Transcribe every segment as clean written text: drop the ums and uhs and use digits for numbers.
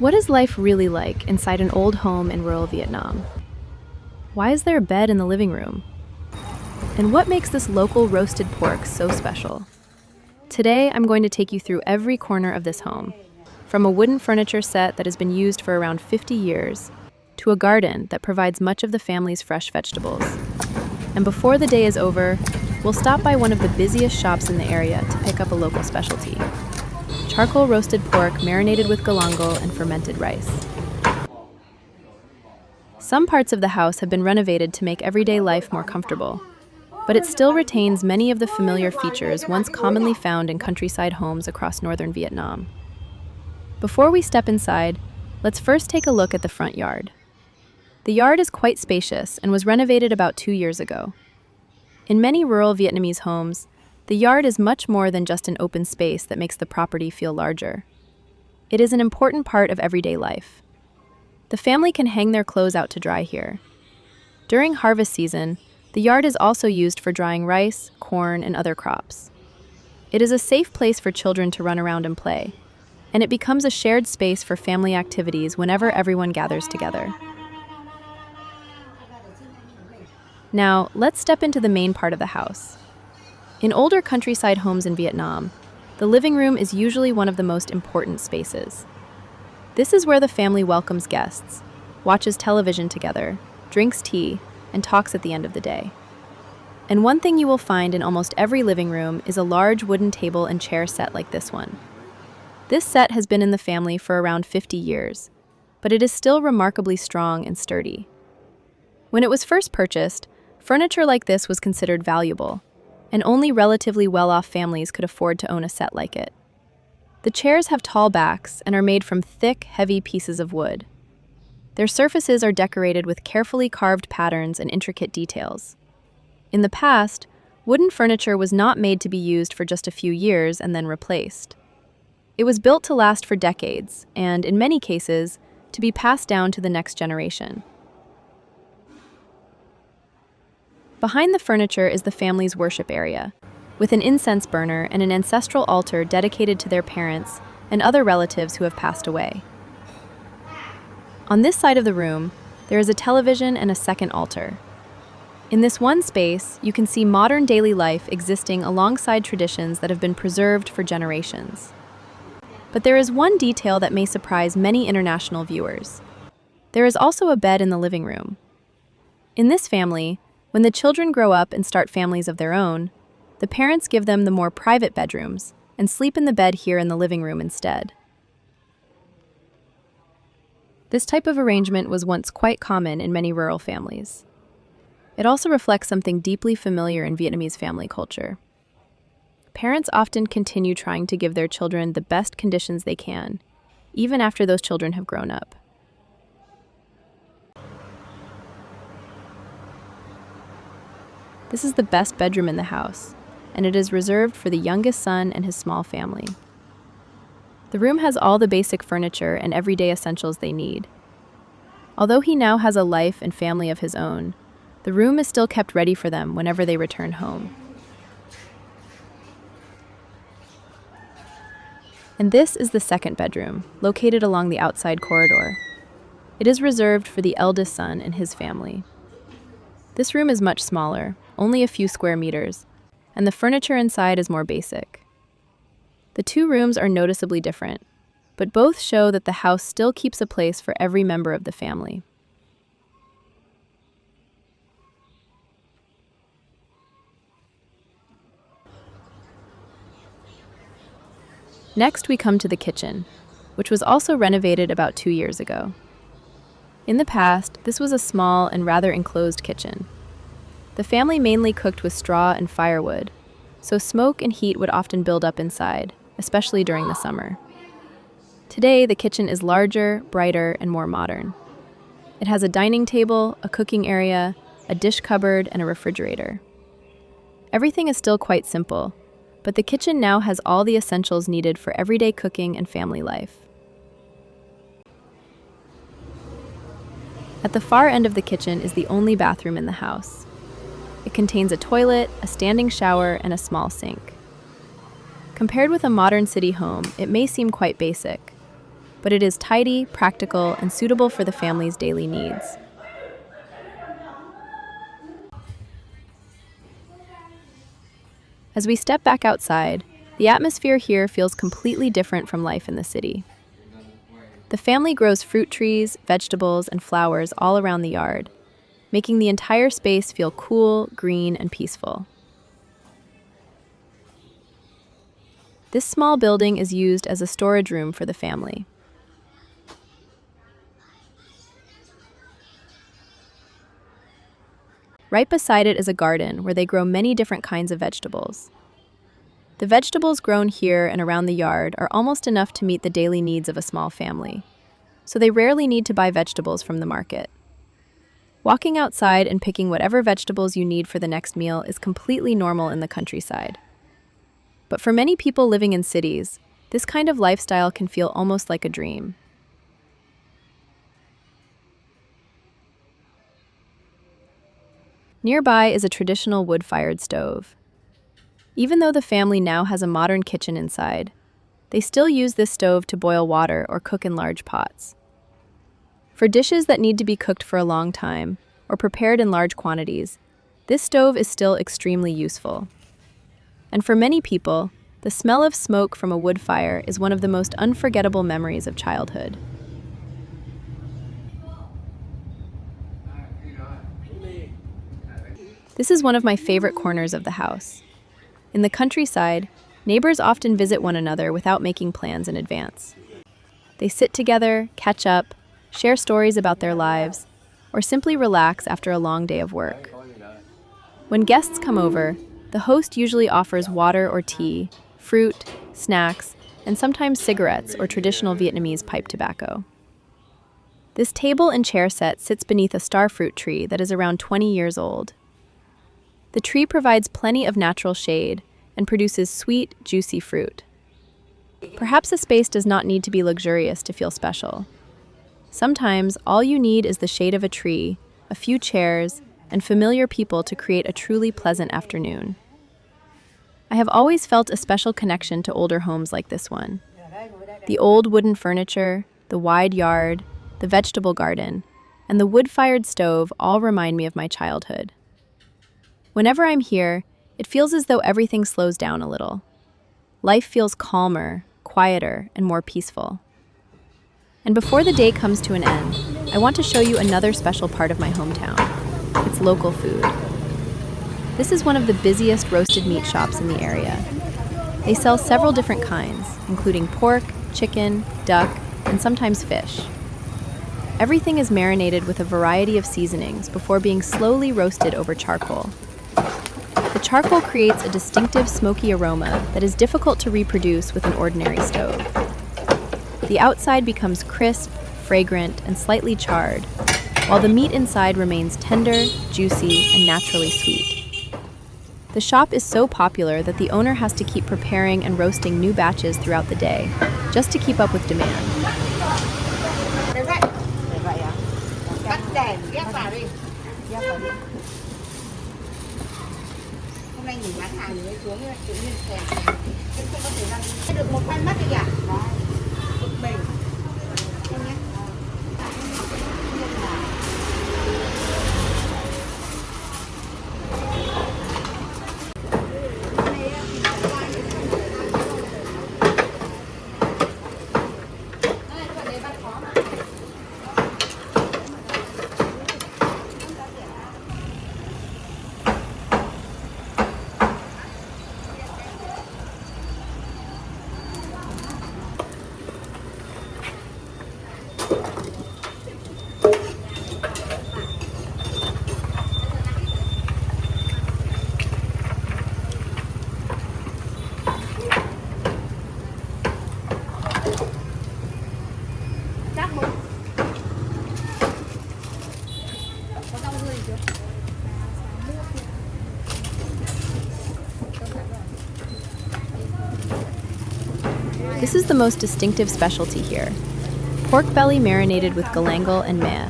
What is life really like inside an old home in rural Vietnam? Why is there a bed in the living room? And what makes this local roasted pork so special? Today, I'm going to take you through every corner of this home, from a wooden furniture set that has been used for around 50 years, to a garden that provides much of the family's fresh vegetables. And before the day is over, we'll stop by one of the busiest shops in the area to pick up a local specialty: charcoal roasted pork marinated with galangal and fermented rice. Some parts of the house have been renovated to make everyday life more comfortable, but it still retains many of the familiar features once commonly found in countryside homes across northern Vietnam. Before we step inside, let's first take a look at the front yard. The yard is quite spacious and was renovated about 2 years ago. In many rural Vietnamese homes, the yard is much more than just an open space that makes the property feel larger. It is an important part of everyday life. The family can hang their clothes out to dry here. During harvest season, the yard is also used for drying rice, corn, and other crops. It is a safe place for children to run around and play, and it becomes a shared space for family activities whenever everyone gathers together. Now, let's step into the main part of the house. In older countryside homes in Vietnam, the living room is usually one of the most important spaces. This is where the family welcomes guests, watches television together, drinks tea, and talks at the end of the day. And one thing you will find in almost every living room is a large wooden table and chair set like this one. This set has been in the family for around 50 years, but it is still remarkably strong and sturdy. When it was first purchased, furniture like this was considered valuable, and only relatively well-off families could afford to own a set like it. The chairs have tall backs and are made from thick, heavy pieces of wood. Their surfaces are decorated with carefully carved patterns and intricate details. In the past, wooden furniture was not made to be used for just a few years and then replaced. It was built to last for decades, and in many cases, to be passed down to the next generation. Behind the furniture is the family's worship area, with an incense burner and an ancestral altar dedicated to their parents and other relatives who have passed away. On this side of the room, there is a television and a second altar. In this one space, you can see modern daily life existing alongside traditions that have been preserved for generations. But there is one detail that may surprise many international viewers. There is also a bed in the living room. In this family, when the children grow up and start families of their own, the parents give them the more private bedrooms and sleep in the bed here in the living room instead. This type of arrangement was once quite common in many rural families. It also reflects something deeply familiar in Vietnamese family culture. Parents often continue trying to give their children the best conditions they can, even after those children have grown up. This is the best bedroom in the house, and it is reserved for the youngest son and his small family. The room has all the basic furniture and everyday essentials they need. Although he now has a life and family of his own, the room is still kept ready for them whenever they return home. And this is the second bedroom, located along the outside corridor. It is reserved for the eldest son and his family. This room is much smaller, only a few square meters, and the furniture inside is more basic. The two rooms are noticeably different, but both show that the house still keeps a place for every member of the family. Next, we come to the kitchen, which was also renovated about 2 years ago. In the past, this was a small and rather enclosed kitchen. The family mainly cooked with straw and firewood, so smoke and heat would often build up inside, especially during the summer. Today, the kitchen is larger, brighter, and more modern. It has a dining table, a cooking area, a dish cupboard, and a refrigerator. Everything is still quite simple, but the kitchen now has all the essentials needed for everyday cooking and family life. At the far end of the kitchen is the only bathroom in the house. It contains a toilet, a standing shower, and a small sink. Compared with a modern city home, it may seem quite basic. but it is tidy, practical, and suitable for the family's daily needs. As we step back outside, the atmosphere here feels completely different from life in the city. The family grows fruit trees, vegetables, and flowers all around the yard, making the entire space feel cool, green, and peaceful. This small building is used as a storage room for the family. Right beside it is a garden where they grow many different kinds of vegetables. The vegetables grown here and around the yard are almost enough to meet the daily needs of a small family, so they rarely need to buy vegetables from the market. Walking outside and picking whatever vegetables you need for the next meal is completely normal in the countryside. But for many people living in cities, this kind of lifestyle can feel almost like a dream. Nearby is a traditional wood-fired stove. Even though the family now has a modern kitchen inside, they still use this stove to boil water or cook in large pots. For dishes that need to be cooked for a long time or prepared in large quantities, this stove is still extremely useful. And for many people, the smell of smoke from a wood fire is one of the most unforgettable memories of childhood. This is one of my favorite corners of the house. In the countryside, neighbors often visit one another without making plans in advance. They sit together, catch up, share stories about their lives, or simply relax after a long day of work. When guests come over, the host usually offers water or tea, fruit, snacks, and sometimes cigarettes or traditional Vietnamese pipe tobacco. This table and chair set sits beneath a starfruit tree that is around 20 years old. The tree provides plenty of natural shade and produces sweet, juicy fruit. Perhaps a space does not need to be luxurious to feel special. Sometimes all you need is the shade of a tree, a few chairs, and familiar people to create a truly pleasant afternoon. I have always felt a special connection to older homes like this one. The old wooden furniture, the wide yard, the vegetable garden, and the wood-fired stove all remind me of my childhood. Whenever I'm here, it feels as though everything slows down a little. Life feels calmer, quieter, and more peaceful. And before the day comes to an end, I want to show you another special part of my hometown. It's local food. This is one of the busiest roasted meat shops in the area. They sell several different kinds, including pork, chicken, duck, and sometimes fish. Everything is marinated with a variety of seasonings before being slowly roasted over charcoal. The charcoal creates a distinctive smoky aroma that is difficult to reproduce with an ordinary stove. The outside becomes crisp, fragrant, and slightly charred, while the meat inside remains tender, juicy, and naturally sweet. The shop is so popular that the owner has to keep preparing and roasting new batches throughout the day, just to keep up with demand. Hôm nay nghỉ bán hàng thì mới xuống tự nhiên thèm không có thời gian được một khoanh mắt đi à? Bực mình. Em nhé. This is the most distinctive specialty here. Pork belly marinated with galangal and mè,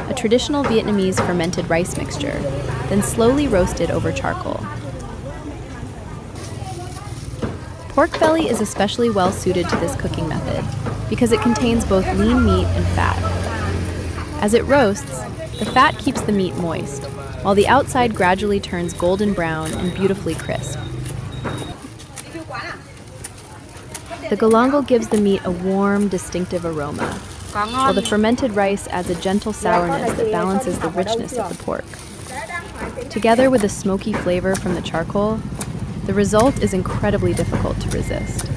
a traditional Vietnamese fermented rice mixture, then slowly roasted over charcoal. Pork belly is especially well suited to this cooking method because it contains both lean meat and fat. As it roasts, the fat keeps the meat moist, while the outside gradually turns golden brown and beautifully crisp. The galangal gives the meat a warm, distinctive aroma, while the fermented rice adds a gentle sourness that balances the richness of the pork. Together with the smoky flavor from the charcoal, the result is incredibly difficult to resist.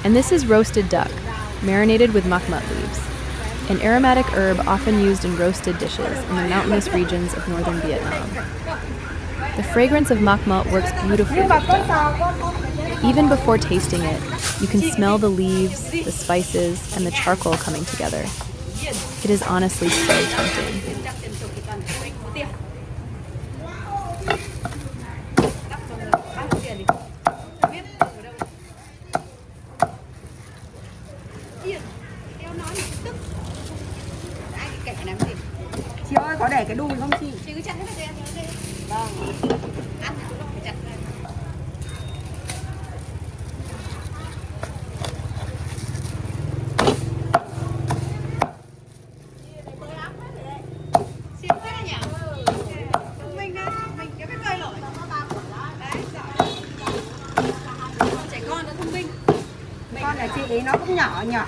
And this is roasted duck, marinated with makmut leaves, an aromatic herb often used in roasted dishes in the mountainous regions of northern Vietnam. The fragrance of makmut works beautifully with duck. Even before tasting it, you can smell the leaves, the spices, and the charcoal coming together. It is honestly so tempting. Chị ơi, có để cái đùi không chị? Chị cứ chặt hết đi em. Vâng. Ăn phải chặt lên. Xíu thế này nhỉ? Mình đây, mình cái cây nổi. Đấy, giỏi. Trẻ con nó thông minh. Con nhà chị nó cũng nhỏ nhỏ.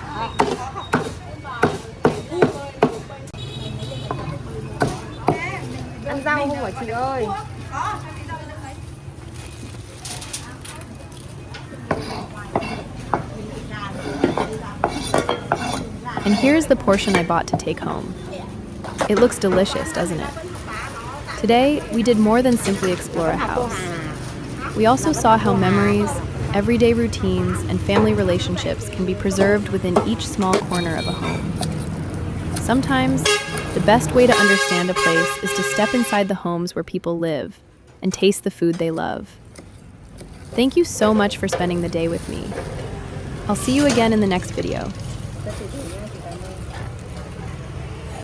Ăn rau không hả chị ơi? And here's the portion I bought to take home. It looks delicious, doesn't it? Today, we did more than simply explore a house. We also saw how memories, everyday routines, and family relationships can be preserved within each small corner of a home. Sometimes, the best way to understand a place is to step inside the homes where people live and taste the food they love. Thank you so much for spending the day with me. I'll see you again in the next video.